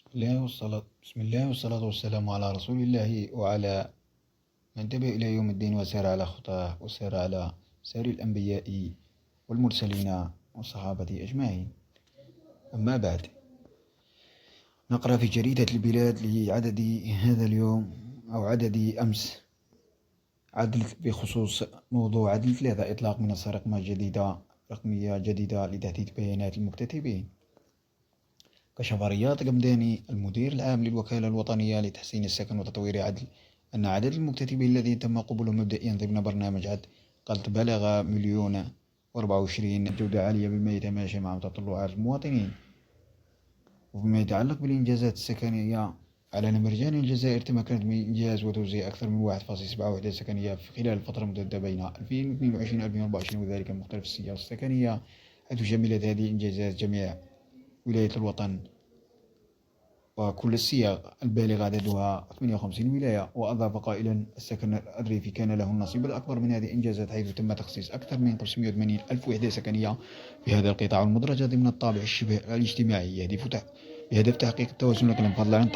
بسم الله والصلاة والسلام على رسول الله وعلى من تبع إلى يوم الدين وسار على خطاه وسار على سير الأنبياء والمرسلين والصحابة أجمعين. أما بعد، نقرأ في جريدة البلاد لعدد هذا اليوم أو عدد أمس عدل بخصوص موضوع عدل 3 إطلاق منصة رقمية جديدة لتحديث بيانات المكتتبين. كشف رياض قمداني المدير العام للوكالة الوطنية لتحسين السكن وتطوير عدل أن عدد المكتتبين الذين تم قبولهم مبدئيا ضمن برنامج عدل قد بلغ 1,024,000 جودة عالية بما يتماشى مع تطلعات المواطنين. وفيما يتعلق بالإنجازات السكنية، أعلن مرجان الجزائر تمكنت من إنجاز وتوزيع أكثر من 1.7 وحدة سكنية خلال الفترة الممتدة بين 2022-2024، وذلك مختلف السياسات السكنية، حيث شملت هذه الإنجازات جميع ولاية الوطن وكل الصيغ البالغ عددها 58 ولاية. وأضاف قائلا: السكن الريفي كان له النصيب الأكبر من هذه الإنجازات، حيث تم تخصيص أكثر من 580 ألف وحدة سكنية في هذا القطاع المدرجة ضمن الطابع الشبه الاجتماعي بهدف تحقيق التوازن الإقليمي، فضلا عن